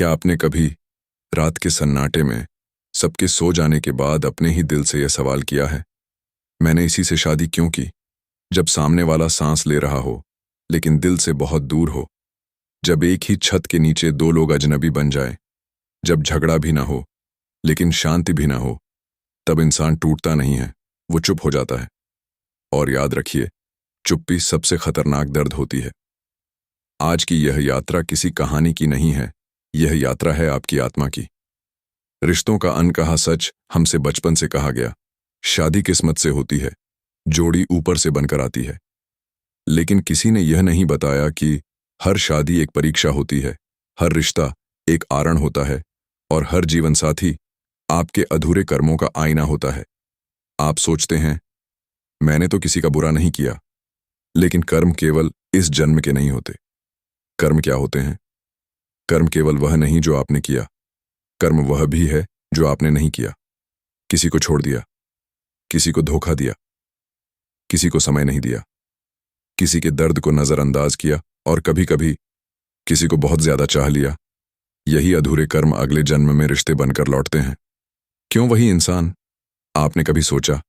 क्या आपने कभी रात के सन्नाटे में सबके सो जाने के बाद अपने ही दिल से यह सवाल किया है, मैंने इसी से शादी क्यों की? जब सामने वाला सांस ले रहा हो लेकिन दिल से बहुत दूर हो, जब एक ही छत के नीचे दो लोग अजनबी बन जाए, जब झगड़ा भी ना हो लेकिन शांति भी ना हो, तब इंसान टूटता नहीं है, वो चुप हो जाता है। और याद रखिए, चुप्पी सबसे खतरनाक दर्द होती है। आज की यह यात्रा किसी कहानी की नहीं है, यह यात्रा है आपकी आत्मा की। रिश्तों का अनकहा सच हमसे बचपन से कहा गया, शादी किस्मत से होती है, जोड़ी ऊपर से बनकर आती है। लेकिन किसी ने यह नहीं बताया कि हर शादी एक परीक्षा होती है, हर रिश्ता एक आरण होता है और हर जीवन साथी आपके अधूरे कर्मों का आईना होता है। आप सोचते हैं, मैंने तो किसी का बुरा नहीं किया, लेकिन कर्म केवल इस जन्म के नहीं होते। कर्म क्या होते हैं? कर्म केवल वह नहीं जो आपने किया, कर्म वह भी है जो आपने नहीं किया। किसी को छोड़ दिया, किसी को धोखा दिया, किसी को समय नहीं दिया, किसी के दर्द को नजरअंदाज किया और कभी कभी किसी को बहुत ज्यादा चाह लिया। यही अधूरे कर्म अगले जन्म में रिश्ते बनकर लौटते हैं। क्यों वही इंसान? आपने कभी सोचा,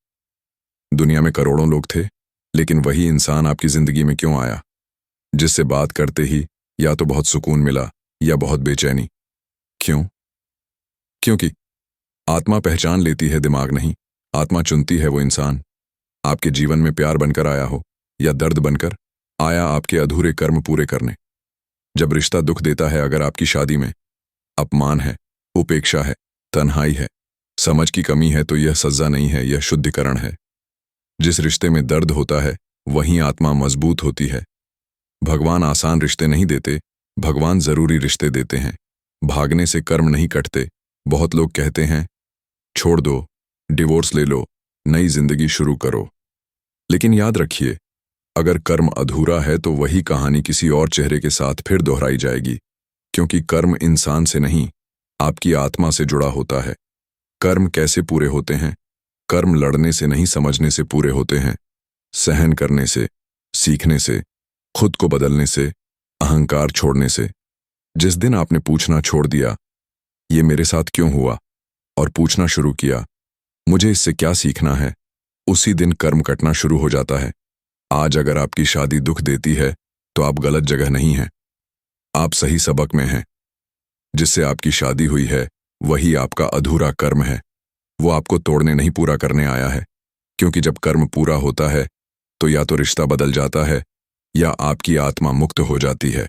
दुनिया में करोड़ों लोग थे, लेकिन वही इंसान आपकी जिंदगी में क्यों आया, जिससे बात करते ही या तो बहुत सुकून मिला या बहुत बेचैनी? क्यों? क्योंकि आत्मा पहचान लेती है, दिमाग नहीं। आत्मा चुनती है वो इंसान। आपके जीवन में प्यार बनकर आया हो या दर्द बनकर आया आपके अधूरे कर्म पूरे करने। जब रिश्ता दुख देता है, अगर आपकी शादी में अपमान है, उपेक्षा है, तन्हाई है, समझ की कमी है, तो यह सजा नहीं है, यह शुद्धिकरण है। जिस रिश्ते में दर्द होता है वहीं आत्मा मजबूत होती है। भगवान आसान रिश्ते नहीं देते, भगवान जरूरी रिश्ते देते हैं। भागने से कर्म नहीं कटते। बहुत लोग कहते हैं, छोड़ दो, डिवोर्स ले लो, नई जिंदगी शुरू करो। लेकिन याद रखिए, अगर कर्म अधूरा है तो वही कहानी किसी और चेहरे के साथ फिर दोहराई जाएगी, क्योंकि कर्म इंसान से नहीं, आपकी आत्मा से जुड़ा होता है। कर्म कैसे पूरे होते हैं? कर्म लड़ने से नहीं, समझने से पूरे होते हैं। सहन करने से, सीखने से, खुद को बदलने से, अहंकार छोड़ने से। जिस दिन आपने पूछना छोड़ दिया, ये मेरे साथ क्यों हुआ, और पूछना शुरू किया, मुझे इससे क्या सीखना है, उसी दिन कर्म कटना शुरू हो जाता है। आज अगर आपकी शादी दुख देती है तो आप गलत जगह नहीं हैं, आप सही सबक में हैं। जिससे आपकी शादी हुई है वही आपका अधूरा कर्म है। वो आपको तोड़ने नहीं, पूरा करने आया है। क्योंकि जब कर्म पूरा होता है तो या तो रिश्ता बदल जाता है या आपकी आत्मा मुक्त हो जाती है।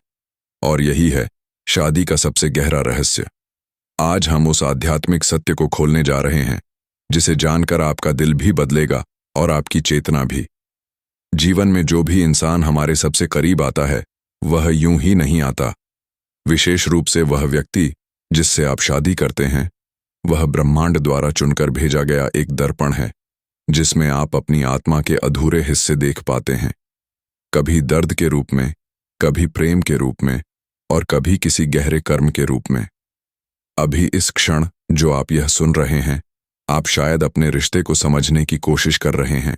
और यही है शादी का सबसे गहरा रहस्य। आज हम उस आध्यात्मिक सत्य को खोलने जा रहे हैं जिसे जानकर आपका दिल भी बदलेगा और आपकी चेतना भी। जीवन में जो भी इंसान हमारे सबसे करीब आता है वह यूं ही नहीं आता। विशेष रूप से वह व्यक्ति जिससे आप शादी करते हैं, वह ब्रह्मांड द्वारा चुनकर भेजा गया एक दर्पण है, जिसमें आप अपनी आत्मा के अधूरे हिस्से देख पाते हैं। कभी दर्द के रूप में, कभी प्रेम के रूप में और कभी किसी गहरे कर्म के रूप में। अभी इस क्षण जो आप यह सुन रहे हैं, आप शायद अपने रिश्ते को समझने की कोशिश कर रहे हैं।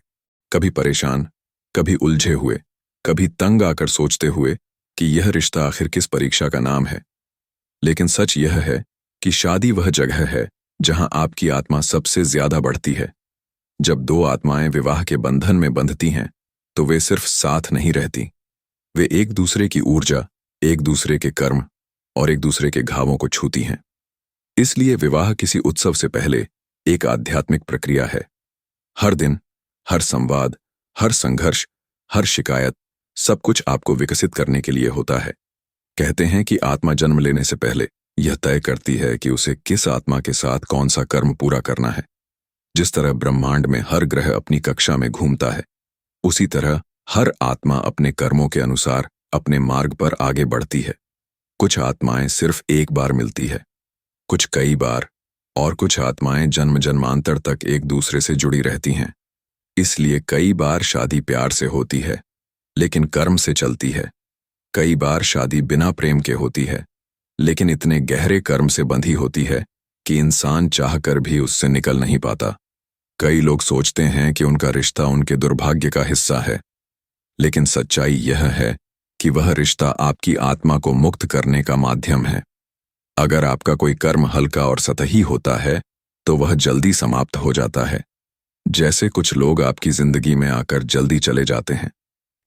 कभी परेशान, कभी उलझे हुए, कभी तंग आकर सोचते हुए कि यह रिश्ता आखिर किस परीक्षा का नाम है। लेकिन सच यह है कि शादी वह जगह है जहां आपकी आत्मा सबसे ज्यादा बढ़ती है। जब दो आत्माएं विवाह के बंधन में बंधती हैं तो वे सिर्फ साथ नहीं रहती, वे एक दूसरे की ऊर्जा, एक दूसरे के कर्म और एक दूसरे के घावों को छूती हैं। इसलिए विवाह किसी उत्सव से पहले एक आध्यात्मिक प्रक्रिया है। हर दिन, हर संवाद, हर संघर्ष, हर शिकायत, सब कुछ आपको विकसित करने के लिए होता है। कहते हैं कि आत्मा जन्म लेने से पहले यह तय करती है कि उसे किस आत्मा के साथ कौन सा कर्म पूरा करना है। जिस तरह ब्रह्मांड में हर ग्रह अपनी कक्षा में घूमता है, उसी तरह हर आत्मा अपने कर्मों के अनुसार अपने मार्ग पर आगे बढ़ती है। कुछ आत्माएं सिर्फ एक बार मिलती है, कुछ कई बार, और कुछ आत्माएं जन्म जन्मांतर तक एक दूसरे से जुड़ी रहती हैं। इसलिए कई बार शादी प्यार से होती है लेकिन कर्म से चलती है। कई बार शादी बिना प्रेम के होती है लेकिन इतने गहरे कर्म से बंधी होती है कि इंसान चाहकर भी उससे निकल नहीं पाता। कई लोग सोचते हैं कि उनका रिश्ता उनके दुर्भाग्य का हिस्सा है, लेकिन सच्चाई यह है कि वह रिश्ता आपकी आत्मा को मुक्त करने का माध्यम है। अगर आपका कोई कर्म हल्का और सतही होता है तो वह जल्दी समाप्त हो जाता है। जैसे कुछ लोग आपकी जिंदगी में आकर जल्दी चले जाते हैं,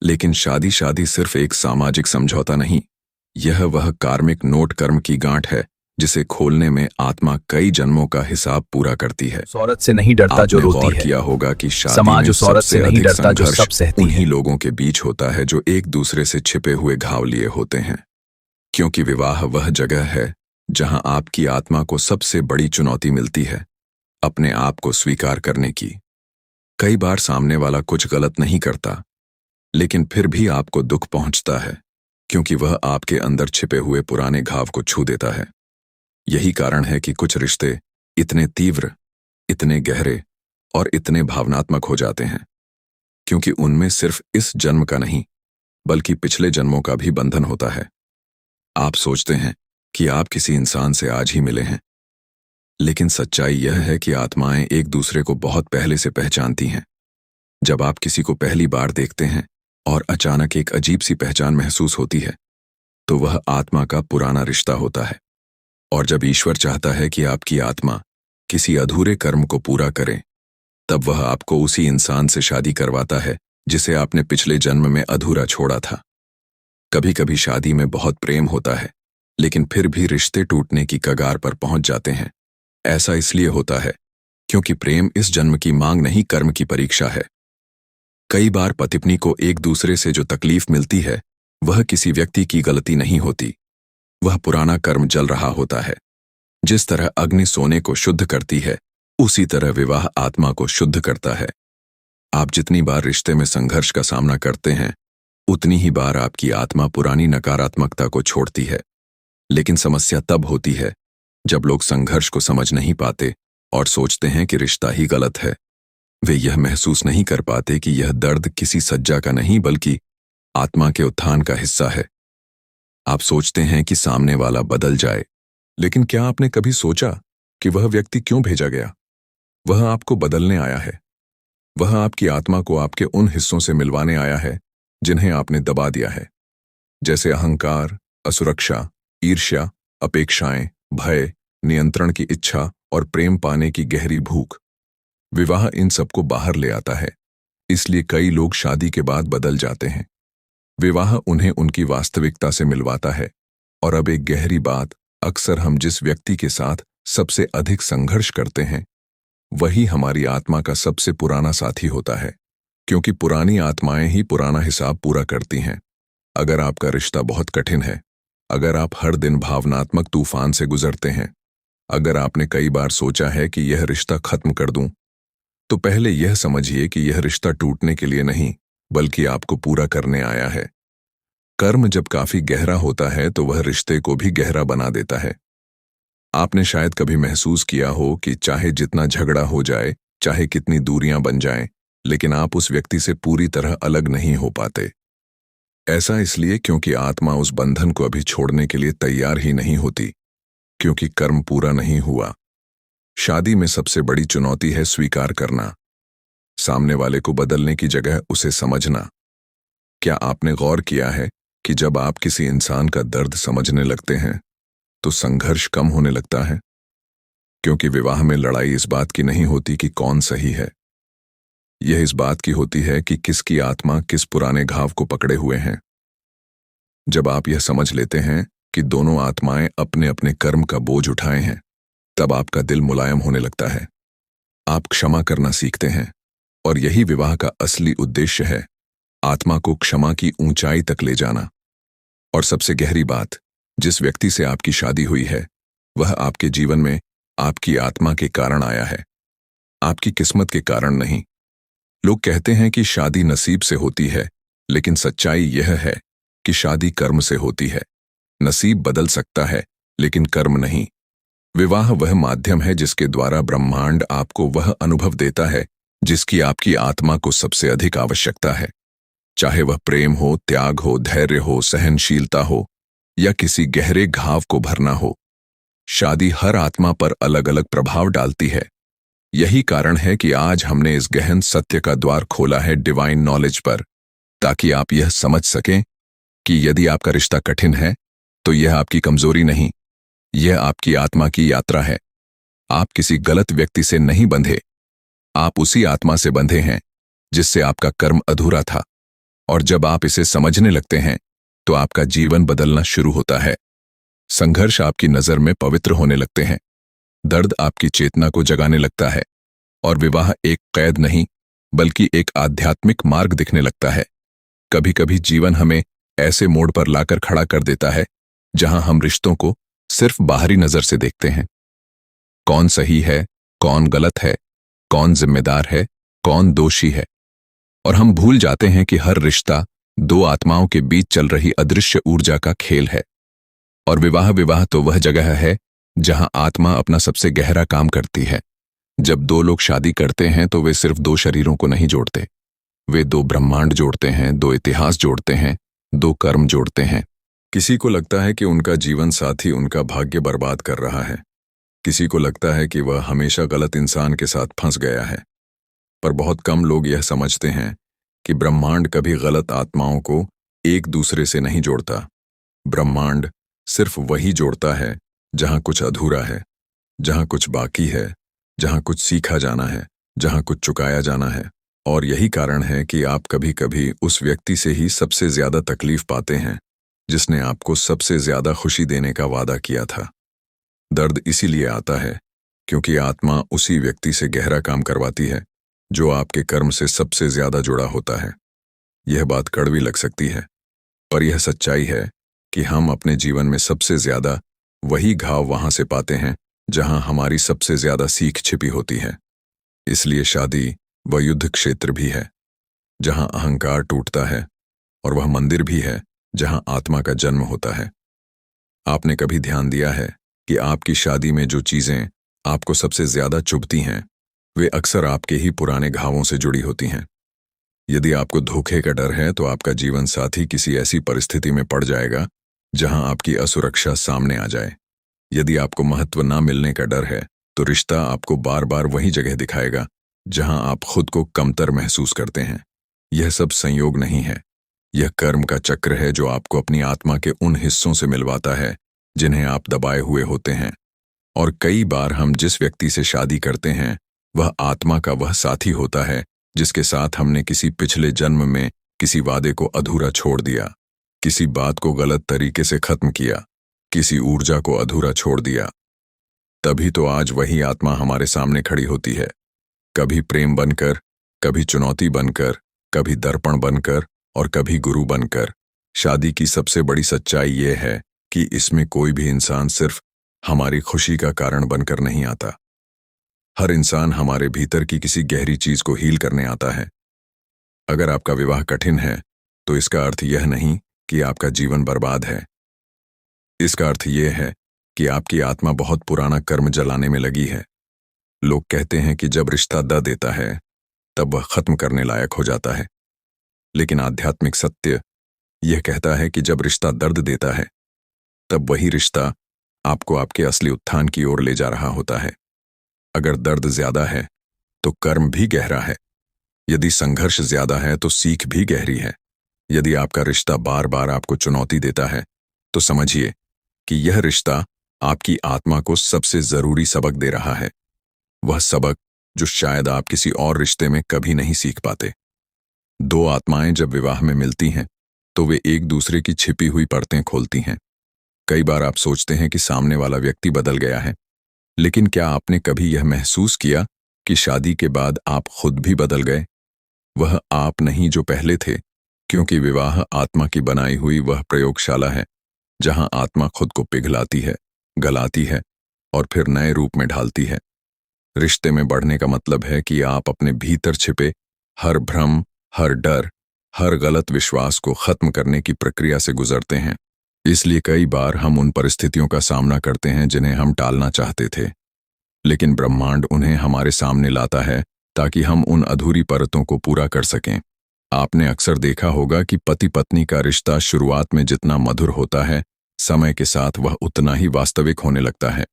लेकिन शादी शादी सिर्फ एक सामाजिक समझौता नहीं, यह वह कार्मिक नोट कर्म की गांठ है जिसे खोलने में आत्मा कई जन्मों का हिसाब पूरा करती है। उस औरत से नहीं डरता जो आपने रोती गौर है। किया होगा कि शादी समाज में उस औरत सबसे से नहीं अधिक डरता जो संघर्ष सब सहती उन्हीं है। लोगों के बीच होता है जो एक दूसरे से छिपे हुए घाव लिए होते हैं, क्योंकि विवाह वह जगह है जहां आपकी आत्मा को सबसे बड़ी चुनौती मिलती है, अपने आप को स्वीकार करने की। कई बार सामने वाला कुछ गलत नहीं करता, लेकिन फिर भी आपको दुख पहुंचता है, क्योंकि वह आपके अंदर छिपे हुए पुराने घाव को छू देता है। यही कारण है कि कुछ रिश्ते इतने तीव्र, इतने गहरे और इतने भावनात्मक हो जाते हैं, क्योंकि उनमें सिर्फ इस जन्म का नहीं बल्कि पिछले जन्मों का भी बंधन होता है। आप सोचते हैं कि आप किसी इंसान से आज ही मिले हैं, लेकिन सच्चाई यह है कि आत्माएं एक दूसरे को बहुत पहले से पहचानती हैं। जब आप किसी को पहली बार देखते हैं और अचानक एक अजीब सी पहचान महसूस होती है, तो वह आत्मा का पुराना रिश्ता होता है। और जब ईश्वर चाहता है कि आपकी आत्मा किसी अधूरे कर्म को पूरा करे, तब वह आपको उसी इंसान से शादी करवाता है जिसे आपने पिछले जन्म में अधूरा छोड़ा था। कभी कभी शादी में बहुत प्रेम होता है, लेकिन फिर भी रिश्ते टूटने की कगार पर पहुंच जाते हैं। ऐसा इसलिए होता है क्योंकि प्रेम इस जन्म की मांग नहीं, कर्म की परीक्षा है। कई बार पति-पत्नी को एक दूसरे से जो तकलीफ मिलती है, वह किसी व्यक्ति की गलती नहीं होती, वह पुराना कर्म जल रहा होता है। जिस तरह अग्नि सोने को शुद्ध करती है, उसी तरह विवाह आत्मा को शुद्ध करता है। आप जितनी बार रिश्ते में संघर्ष का सामना करते हैं, उतनी ही बार आपकी आत्मा पुरानी नकारात्मकता को छोड़ती है। लेकिन समस्या तब होती है जब लोग संघर्ष को समझ नहीं पाते और सोचते हैं कि रिश्ता ही गलत है। वे यह महसूस नहीं कर पाते कि यह दर्द किसी सज्जा का नहीं बल्कि आत्मा के उत्थान का हिस्सा है। आप सोचते हैं कि सामने वाला बदल जाए, लेकिन क्या आपने कभी सोचा कि वह व्यक्ति क्यों भेजा गया? वह आपको बदलने आया है। वह आपकी आत्मा को आपके उन हिस्सों से मिलवाने आया है जिन्हें आपने दबा दिया है, जैसे अहंकार, असुरक्षा, ईर्ष्या, अपेक्षाएं, भय, नियंत्रण की इच्छा और प्रेम पाने की गहरी भूख। विवाह इन सबको बाहर ले आता है। इसलिए कई लोग शादी के बाद बदल जाते हैं। विवाह उन्हें उनकी वास्तविकता से मिलवाता है। और अब एक गहरी बात, अक्सर हम जिस व्यक्ति के साथ सबसे अधिक संघर्ष करते हैं, वही हमारी आत्मा का सबसे पुराना साथी होता है, क्योंकि पुरानी आत्माएं ही पुराना हिसाब पूरा करती हैं। अगर आपका रिश्ता बहुत कठिन है, अगर आप हर दिन भावनात्मक तूफान से गुजरते हैं, अगर आपने कई बार सोचा है कि यह रिश्ता खत्म कर दूं, तो पहले यह समझिए कि यह रिश्ता टूटने के लिए नहीं बल्कि आपको पूरा करने आया है। कर्म जब काफी गहरा होता है तो वह रिश्ते को भी गहरा बना देता है। आपने शायद कभी महसूस किया हो कि चाहे जितना झगड़ा हो जाए, चाहे कितनी दूरियां बन जाएं, लेकिन आप उस व्यक्ति से पूरी तरह अलग नहीं हो पाते। ऐसा इसलिए क्योंकि आत्मा उस बंधन को अभी छोड़ने के लिए तैयार ही नहीं होती, क्योंकि कर्म पूरा नहीं हुआ। शादी में सबसे बड़ी चुनौती है स्वीकार करना, सामने वाले को बदलने की जगह उसे समझना। क्या आपने गौर किया है कि जब आप किसी इंसान का दर्द समझने लगते हैं तो संघर्ष कम होने लगता है? क्योंकि विवाह में लड़ाई इस बात की नहीं होती कि कौन सही है, यह इस बात की होती है कि किसकी आत्मा किस पुराने घाव को पकड़े हुए हैं। जब आप यह समझ लेते हैं कि दोनों आत्माएं अपने अपने कर्म का बोझ उठाए हैं, तब आपका दिल मुलायम होने लगता है। आप क्षमा करना सीखते हैं, और यही विवाह का असली उद्देश्य है, आत्मा को क्षमा की ऊंचाई तक ले जाना। और सबसे गहरी बात, जिस व्यक्ति से आपकी शादी हुई है, वह आपके जीवन में आपकी आत्मा के कारण आया है, आपकी किस्मत के कारण नहीं। लोग कहते हैं कि शादी नसीब से होती है, लेकिन सच्चाई यह है कि शादी कर्म से होती है। नसीब बदल सकता है, लेकिन कर्म नहीं। विवाह वह माध्यम है जिसके द्वारा ब्रह्मांड आपको वह अनुभव देता है जिसकी आपकी आत्मा को सबसे अधिक आवश्यकता है। चाहे वह प्रेम हो, त्याग हो, धैर्य हो, सहनशीलता हो या किसी गहरे घाव को भरना हो, शादी हर आत्मा पर अलग अलग प्रभाव डालती है। यही कारण है कि आज हमने इस गहन सत्य का द्वार खोला है डिवाइन नॉलेज पर, ताकि आप यह समझ सकें कि यदि आपका रिश्ता कठिन है तो यह आपकी कमजोरी नहीं, यह आपकी आत्मा की यात्रा है। आप किसी गलत व्यक्ति से नहीं बंधे, आप उसी आत्मा से बंधे हैं जिससे आपका कर्म अधूरा था। और जब आप इसे समझने लगते हैं तो आपका जीवन बदलना शुरू होता है। संघर्ष आपकी नजर में पवित्र होने लगते हैं, दर्द आपकी चेतना को जगाने लगता है, और विवाह एक कैद नहीं बल्कि एक आध्यात्मिक मार्ग दिखने लगता है। कभी कभी जीवन हमें ऐसे मोड़ पर लाकर खड़ा कर देता है जहां हम रिश्तों को सिर्फ बाहरी नजर से देखते हैं। कौन सही है, कौन गलत है, कौन जिम्मेदार है, कौन दोषी है, और हम भूल जाते हैं कि हर रिश्ता दो आत्माओं के बीच चल रही अदृश्य ऊर्जा का खेल है। और विवाह तो वह जगह है जहां आत्मा अपना सबसे गहरा काम करती है। जब दो लोग शादी करते हैं तो वे सिर्फ दो शरीरों को नहीं जोड़ते, वे दो ब्रह्मांड जोड़ते हैं, दो इतिहास जोड़ते हैं, दो कर्म जोड़ते हैं। किसी को लगता है कि उनका जीवन साथी उनका भाग्य बर्बाद कर रहा है, किसी को लगता है कि वह हमेशा गलत इंसान के साथ फंस गया है। पर बहुत कम लोग यह समझते हैं कि ब्रह्मांड कभी गलत आत्माओं को एक दूसरे से नहीं जोड़ता। ब्रह्मांड सिर्फ वही जोड़ता है जहां कुछ अधूरा है, जहां कुछ बाकी है, जहां कुछ सीखा जाना है, जहां कुछ चुकाया जाना है। और यही कारण है कि आप कभी कभी उस व्यक्ति से ही सबसे ज्यादा तकलीफ पाते हैं जिसने आपको सबसे ज्यादा खुशी देने का वादा किया था। दर्द इसीलिए आता है क्योंकि आत्मा उसी व्यक्ति से गहरा काम करवाती है जो आपके कर्म से सबसे ज्यादा जुड़ा होता है। यह बात कड़वी लग सकती है, पर यह सच्चाई है कि हम अपने जीवन में सबसे ज्यादा वही घाव वहां से पाते हैं जहां हमारी सबसे ज्यादा सीख छिपी होती है। इसलिए शादी वह युद्ध क्षेत्र भी है जहां अहंकार टूटता है, और वह मंदिर भी है जहां आत्मा का जन्म होता है। आपने कभी ध्यान दिया है कि आपकी शादी में जो चीजें आपको सबसे ज्यादा चुभती हैं वे अक्सर आपके ही पुराने घावों से जुड़ी होती हैं। यदि आपको धोखे का डर है तो आपका जीवन साथी किसी ऐसी परिस्थिति में पड़ जाएगा जहां आपकी असुरक्षा सामने आ जाए। यदि आपको महत्व ना मिलने का डर है तो रिश्ता आपको बार बार वही जगह दिखाएगा जहां आप खुद को कमतर महसूस करते हैं। यह सब संयोग नहीं है, यह कर्म का चक्र है जो आपको अपनी आत्मा के उन हिस्सों से मिलवाता है जिन्हें आप दबाए हुए होते हैं। और कई बार हम जिस व्यक्ति से शादी करते हैं वह आत्मा का वह साथी होता है जिसके साथ हमने किसी पिछले जन्म में किसी वादे को अधूरा छोड़ दिया, किसी बात को गलत तरीके से खत्म किया, किसी ऊर्जा को अधूरा छोड़ दिया। तभी तो आज वही आत्मा हमारे सामने खड़ी होती है, कभी प्रेम बनकर, कभी चुनौती बनकर, कभी दर्पण बनकर और कभी गुरु बनकर। शादी की सबसे बड़ी सच्चाई यह है कि इसमें कोई भी इंसान सिर्फ हमारी खुशी का कारण बनकर नहीं आता। हर इंसान हमारे भीतर की किसी गहरी चीज को हील करने आता है। अगर आपका विवाह कठिन है तो इसका अर्थ यह नहीं कि आपका जीवन बर्बाद है। इसका अर्थ यह है कि आपकी आत्मा बहुत पुराना कर्म जलाने में लगी है। लोग कहते हैं कि जब रिश्ता द देता है तब वह खत्म करने लायक हो जाता है, लेकिन आध्यात्मिक सत्य यह कहता है कि जब रिश्ता दर्द देता है तब वही रिश्ता आपको आपके असली उत्थान की ओर ले जा रहा होता है। अगर दर्द ज्यादा है तो कर्म भी गहरा है, यदि संघर्ष ज्यादा है तो सीख भी गहरी है। यदि आपका रिश्ता बार बार आपको चुनौती देता है तो समझिए कि यह रिश्ता आपकी आत्मा को सबसे जरूरी सबक दे रहा है, वह सबक जो शायद आप किसी और रिश्ते में कभी नहीं सीख पाते। दो आत्माएं जब विवाह में मिलती हैं तो वे एक दूसरे की छिपी हुई परतें खोलती हैं। कई बार आप सोचते हैं कि सामने वाला व्यक्ति बदल गया है, लेकिन क्या आपने कभी यह महसूस किया कि शादी के बाद आप खुद भी बदल गए? वह आप नहीं जो पहले थे, क्योंकि विवाह आत्मा की बनाई हुई वह प्रयोगशाला है जहां आत्मा खुद को पिघलाती है, गलाती है और फिर नए रूप में ढालती है। रिश्ते में बढ़ने का मतलब है कि आप अपने भीतर छिपे हर भ्रम, हर डर, हर गलत विश्वास को खत्म करने की प्रक्रिया से गुजरते हैं। इसलिए कई बार हम उन परिस्थितियों का सामना करते हैं जिन्हें हम टालना चाहते थे, लेकिन ब्रह्मांड उन्हें हमारे सामने लाता है ताकि हम उन अधूरी परतों को पूरा कर सकें। आपने अक्सर देखा होगा कि पति पत्नी का रिश्ता शुरुआत में जितना मधुर होता है, समय के साथ वह उतना ही वास्तविक होने लगता है,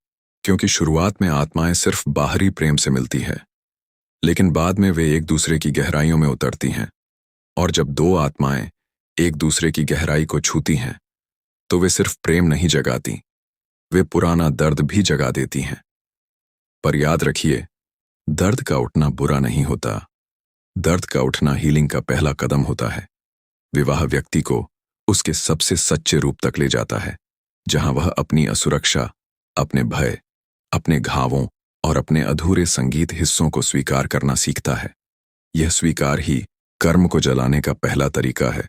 क्योंकि शुरुआत में आत्माएं सिर्फ बाहरी प्रेम से मिलती है, लेकिन बाद में वे एक दूसरे की गहराइयों में उतरती हैं। और जब दो आत्माएं एक दूसरे की गहराई को छूती हैं तो वे सिर्फ प्रेम नहीं जगाती, वे पुराना दर्द भी जगा देती हैं। पर याद रखिए, दर्द का उठना बुरा नहीं होता। दर्द का उठना हीलिंग का पहला कदम होता है। विवाह व्यक्ति को उसके सबसे सच्चे रूप तक ले जाता है, जहां वह अपनी असुरक्षा, अपने भय, अपने घावों और अपने अधूरे संगीत हिस्सों को स्वीकार करना सीखता है। यह स्वीकार ही कर्म को जलाने का पहला तरीका है।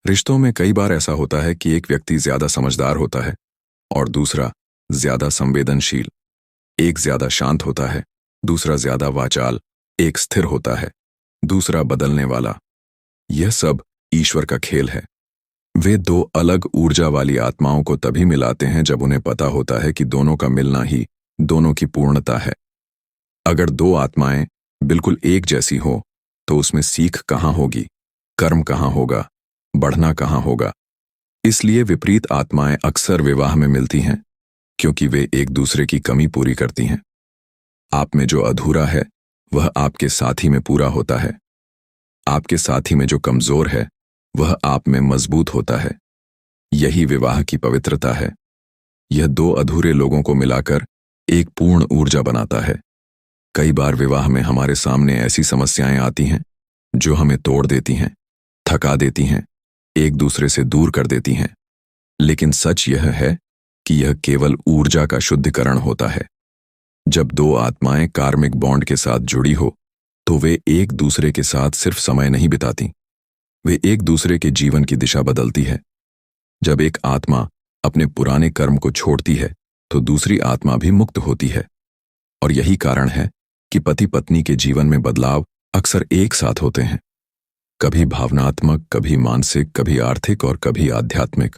रिश्तों में कई बार ऐसा होता है कि एक व्यक्ति ज्यादा समझदार होता है और दूसरा ज्यादा संवेदनशील। एक ज्यादा शांत होता है, दूसरा ज्यादा वाचाल। एक स्थिर होता है, दूसरा बदलने वाला। यह सब ईश्वर का खेल है। वे दो अलग ऊर्जा वाली आत्माओं को तभी मिलाते हैं जब उन्हें पता होता है कि दोनों का मिलना ही दोनों की पूर्णता है। अगर दो आत्माएं बिल्कुल एक जैसी हो तो उसमें सीख कहाँ होगी, कर्म कहाँ होगा, बढ़ना कहाँ होगा। इसलिए विपरीत आत्माएं अक्सर विवाह में मिलती हैं, क्योंकि वे एक दूसरे की कमी पूरी करती हैं। आप में जो अधूरा है वह आपके साथी में पूरा होता है। आपके साथी में जो कमजोर है वह आप में मजबूत होता है। यही विवाह की पवित्रता है। यह दो अधूरे लोगों को मिलाकर एक पूर्ण ऊर्जा बनाता है। कई बार विवाह में हमारे सामने ऐसी समस्याएं आती हैं जो हमें तोड़ देती हैं, थका देती हैं, एक दूसरे से दूर कर देती हैं। लेकिन सच यह है कि यह केवल ऊर्जा का शुद्धिकरण होता है। जब दो आत्माएं कार्मिक बॉन्ड के साथ जुड़ी हो तो वे एक दूसरे के साथ सिर्फ समय नहीं बिताती, वे एक दूसरे के जीवन की दिशा बदलती है। जब एक आत्मा अपने पुराने कर्म को छोड़ती है तो दूसरी आत्मा भी मुक्त होती है। और यही कारण है कि पति पत्नी के जीवन में बदलाव अक्सर एक साथ होते हैं, कभी भावनात्मक, कभी मानसिक, कभी आर्थिक और कभी आध्यात्मिक।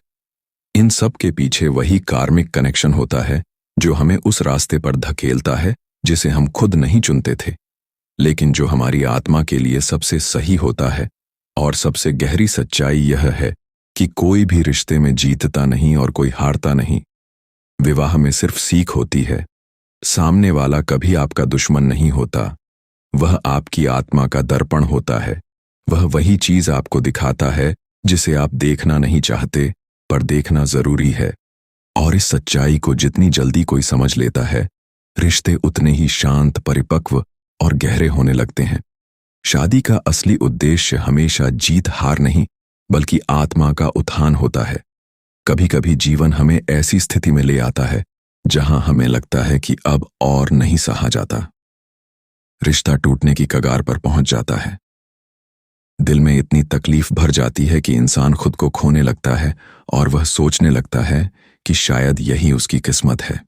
इन सब के पीछे वही कार्मिक कनेक्शन होता है जो हमें उस रास्ते पर धकेलता है जिसे हम खुद नहीं चुनते थे, लेकिन जो हमारी आत्मा के लिए सबसे सही होता है। और सबसे गहरी सच्चाई यह है कि कोई भी रिश्ते में जीतता नहीं और कोई हारता नहीं। विवाह में सिर्फ सीख होती है। सामने वाला कभी आपका दुश्मन नहीं होता, वह आपकी आत्मा का दर्पण होता है। वह वही चीज आपको दिखाता है जिसे आप देखना नहीं चाहते, पर देखना जरूरी है। और इस सच्चाई को जितनी जल्दी कोई समझ लेता है, रिश्ते उतने ही शांत, परिपक्व और गहरे होने लगते हैं। शादी का असली उद्देश्य हमेशा जीत हार नहीं, बल्कि आत्मा का उत्थान होता है। कभी कभी जीवन हमें ऐसी स्थिति में ले आता है जहां हमें लगता है कि अब और नहीं सहा जाता। रिश्ता टूटने की कगार पर पहुंच जाता है। दिल में इतनी तकलीफ भर जाती है कि इंसान खुद को खोने लगता है और वह सोचने लगता है कि शायद यही उसकी किस्मत है।